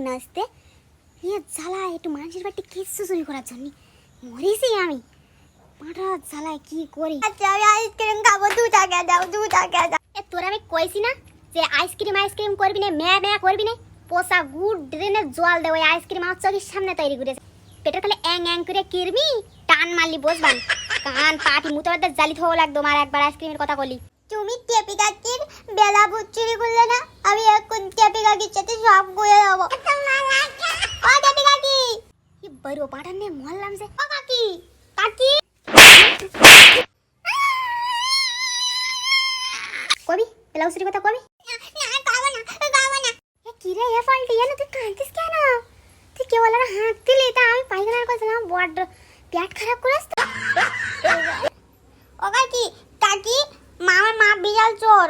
নাচতে জ্বালা একটু মানুষের বাড়িতে কিচ্ছু চুরি করার জন্য মরেছি আমি। মাটা জ্বালায় কি করি। আচ্ছা আমি আইসক্রিম খাবো, 2 টাকা দাও, 2 টাকা দাও। তোর আমি কইছি না যে আইসক্রিম করবি না, ম্যা করবি না। পোষা গুড় ড্রেনের জল দে, ওই আইসক্রিম আমার চোখের সামনে তৈরি করেছে। পেটের খালি অ্যাং করে কিরমি টান মারলি বসবান কান পাটি মুতোতে জালি থো লাগতো। আমার একবার আইসক্রিমের কথা বলি। তুমি টেপি কাকির বেলা ভূত চুরি করলে না, আমি এখন টেপি কাকির সাথে সব করে দেবো। ও টেপি কাকি, কি বড় পাঠান নে মরলাম যে। ও কাকি কাকি কবি ব্লাউজের কথা কবি না খাবো না, খাবো না। এ কি রে এ ফাল্টি এনে তুই কাঁদছিস কেন? তুই কে বলার হাঁক দিলি তা আমি পায়খানার কথা না বড় পেট খারাপ করিস তো। ও কাকি কাকি মামার মা বিড়াল চোর।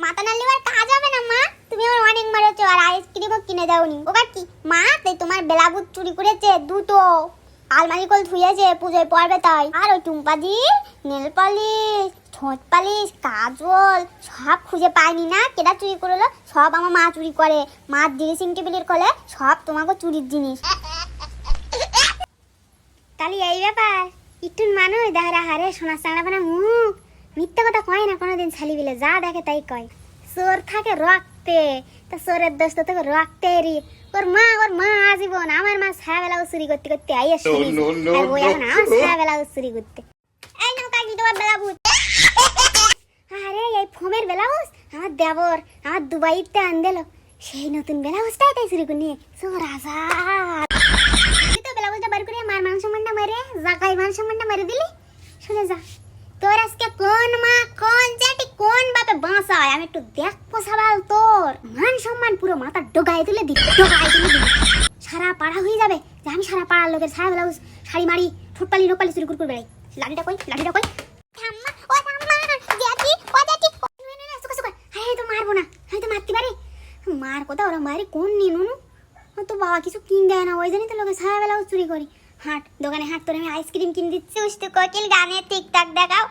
মাথা না লিবার কাজ হবে না মা, তুমি আমার অনেক মারেছো আর আইসক্রিমও কিনে দাওনি। ও কাকি মা তাই তোমার বেলা ভূত চুরি করেছে দুটো, আলমারি কল ধুয়েছে পুজোয় পড়বে তাই। আর ওই টুম্পাদির নেল পালিশ, ঠোঁট পালিশ, কাজল সব খুঁজে পাইনি না কেডা চুরি করলো। সব আমার মা চুরি করে। মার ড্রেসিং টেবিলের কলে সব তোমাকে চুরির জিনিস। তাহলে এই ব্যাপার একটু মানুষ দেখা হারে সোনা চাংড়া না মুখ মিথ্যে কথা কয় না কোনোদিন ছালি বিলে যা দেখে তাই কয়। চোর থাকে রক্তে, তা চোরের দোষ তো তোকে রক্তেরই। ওর মা আজীবন আমার মা ছায়াবেলা চুরি করতে করতে আইয়া শুনি ওই এখন আমার ছায়াবেলা চুরি করতে। এই নাও কাকি তোমার বেলা ভূত। আরে এই ফোমের ব্লাউজ আমার দেবর আমার দুবাইতে আন দিল, সেই নতুন ব্লাউজটাই তাই চুরি করে নিয়ে চোর আজাদ। তুই তো ব্লাউজটা বার করে মার মান সম্মানটা মারে জাগাই মান সম্মানটা মারে দিলি। শুনে যা তোর আজকে কোন মা কোন জাতি কোন বাপে বাঁচায় আমি একটু দেখবো সবাল। তোর মান সম্মান পুরো মাথা ডোগাই তুলে দিবি। সারা পাড়া হয়ে যাবে যে আমি সারা পাড়ার লোকের ছায়া ব্লাউজ শাড়ি মারি ফুটপালি নোপালি চুরি করে বেড়াই। লাঠিটা কই ঠাম্মা ও ঠাম্মা জ্যাঠি ও জ্যাঠি। হ্যাঁ তো মারবো না, আমি তো মারতে পারি। মার কথা ওরা মারি কোন নিনু তো বাবা কিছু কিন দেয় না, ওই জন্যই তো লোকে ছায়া বেলাও চুরি করি। হাট দোকানে হাট তোর আমি আইসক্রিম কিনে দিচ্ছি। সুস্থ কোকিল গানে টিকটক দেখাও।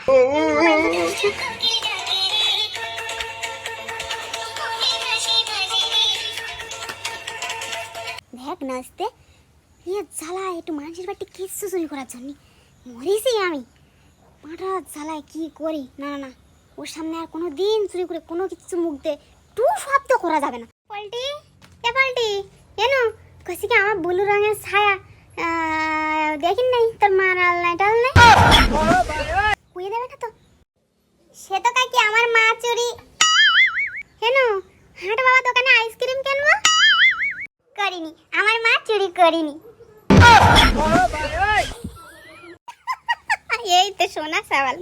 দেখ নাচতে জ্বালা একটু মানুষের বাড়িতে কিচ্ছু চুরি করার জন্য মরেছি আমি। মাটা জ্বালায় কি করি। না না না ওর সামনে আর কোনো দিন চুরি করে কোনো কিছু মুখ দে টু শব্দ করা যাবে না। পাল্টি এ পাল্টি কেন কসি কি আমার ব্লু রঙের ছায়া দেখিন নাই তোর মার আলনায় টালনায় কুয়ে দেবে না তো? সে তো কাকি আমার মা চুরি। কেন হাট বাবা দোকানে আইসক্রিম কিনবো করিনি, আমার মা চুরি করিনি। এই তো সোনা সওয়াল।